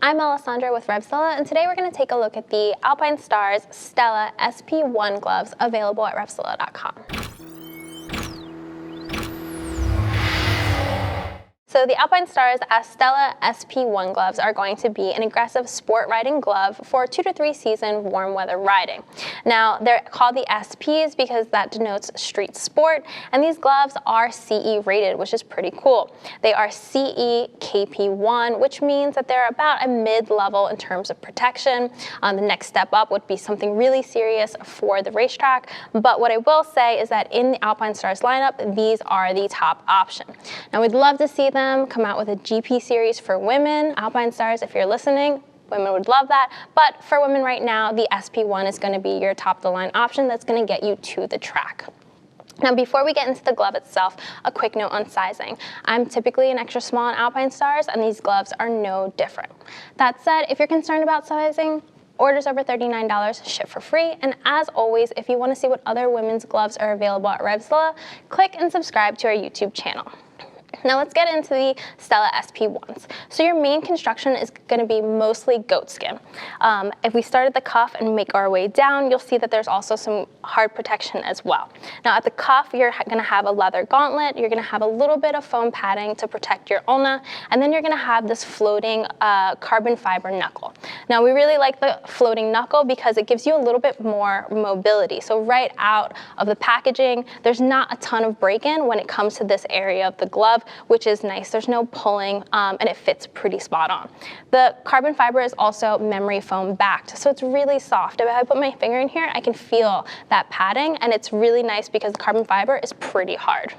I'm Alessandra with RevZilla, and today we're going to take a look at the Alpinestars Stella SP-1 gloves available at RevZilla.com. So the Alpinestars Stella SP-1 gloves are going to be an aggressive sport riding glove for 2 to 3 season warm weather riding. Now they're called the SPs because that denotes street sport, and these gloves are CE rated, which is pretty cool. They are CE KP1, which means that they're about a mid-level in terms of protection. The next step up would be something really serious for the racetrack, but what I will say is that in the Alpinestars lineup, these are the top option. Now we'd love to see them come out with a GP series for women. Alpinestars, if you're listening, women would love that. But for women right now, the SP-1 is going to be your top-of-the-line option that's going to get you to the track. Now, before we get into the glove itself, a quick note on sizing. I'm typically an extra small in Alpinestars, and these gloves are no different. That said, if you're concerned about sizing, orders over $39 ship for free. And as always, if you want to see what other women's gloves are available at RevZilla, click and subscribe to our YouTube channel. Now let's get into the Stella SP-1s. So your main construction is going to be mostly goat skin. If we start at the cuff and make our way down, you'll see that there's also some hard protection as well. Now at the cuff, you're going to have a leather gauntlet, you're going to have a little bit of foam padding to protect your ulna, and then you're going to have this floating carbon fiber knuckle. Now we really like the floating knuckle because it gives you a little bit more mobility. So right out of the packaging, there's not a ton of break-in when it comes to this area of the glove, which is nice. There's no pulling, and it fits pretty spot on. The carbon fiber is also memory foam backed, so it's really soft. If I put my finger in here, I can feel that padding, and it's really nice because the carbon fiber is pretty hard.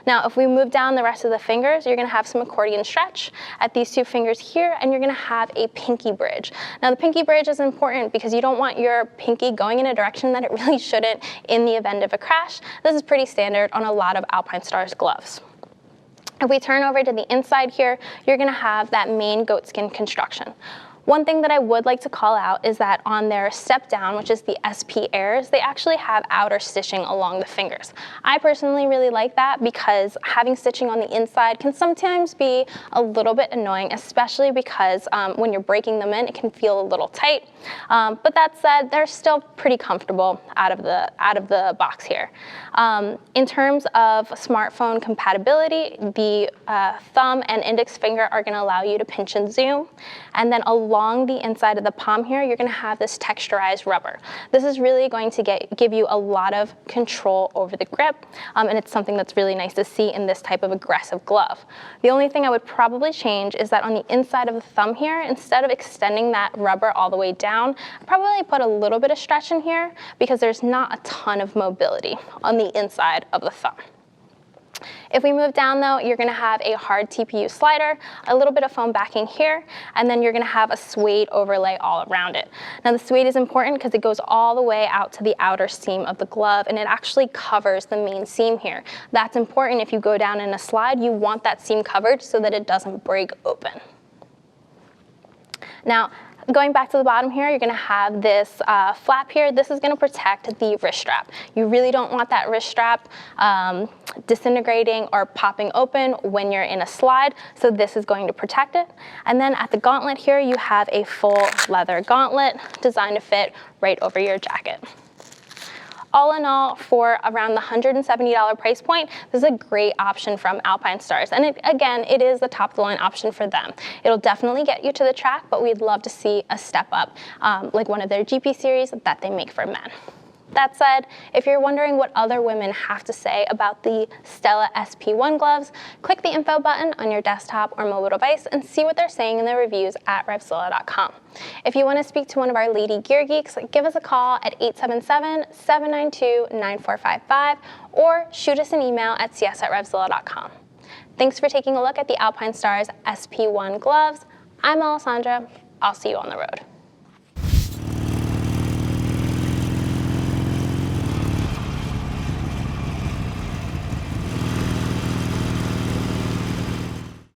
Now, if we move down the rest of the fingers, you're going to have some accordion stretch at these 2 fingers here, and you're going to have a pinky bridge. Now, the pinky bridge is important because you don't want your pinky going in a direction that it really shouldn't in the event of a crash. This is pretty standard on a lot of Alpinestars gloves. If we turn over to the inside here, you're going to have that main goatskin construction. One thing that I would like to call out is that on their step down, which is the SP Airs, they actually have outer stitching along the fingers. I personally really like that because having stitching on the inside can sometimes be a little bit annoying, especially because when you're breaking them in, it can feel a little tight. But that said, they're still pretty comfortable out of the box here. In terms of smartphone compatibility, the thumb and index finger are going to allow you to pinch and zoom, and then along the inside of the palm here, you're going to have this texturized rubber. This is really going to give you a lot of control over the grip, and it's something that's really nice to see in this type of aggressive glove. The only thing I would probably change is that on the inside of the thumb here, instead of extending that rubber all the way down, I'd probably put a little bit of stretch in here because there's not a ton of mobility on the inside of the thumb. If we move down though, you're going to have a hard TPU slider, a little bit of foam backing here, and then you're going to have a suede overlay all around it. Now the suede is important because it goes all the way out to the outer seam of the glove, and it actually covers the main seam here. That's important. If you go down in a slide, you want that seam covered so that it doesn't break open. Now, going back to the bottom here, you're going to have this flap here. This is going to protect the wrist strap. You really don't want that wrist strap disintegrating or popping open when you're in a slide, so this is going to protect it. And then at the gauntlet here, you have a full leather gauntlet designed to fit right over your jacket. All in all, for around the $170 price point, this is a great option from Alpinestars. And again, it is the top-of-the-line option for them. It'll definitely get you to the track, but we'd love to see a step up, like one of their GP series that they make for men. That said, if you're wondering what other women have to say about the Stella SP-1 gloves, click the info button on your desktop or mobile device and see what they're saying in the reviews at RevZilla.com. If you want to speak to one of our lady gear geeks, give us a call at 877-792-9455 or shoot us an email at cs@RevZilla.com. Thanks for taking a look at the Alpinestars SP-1 gloves. I'm Alessandra. I'll see you on the road.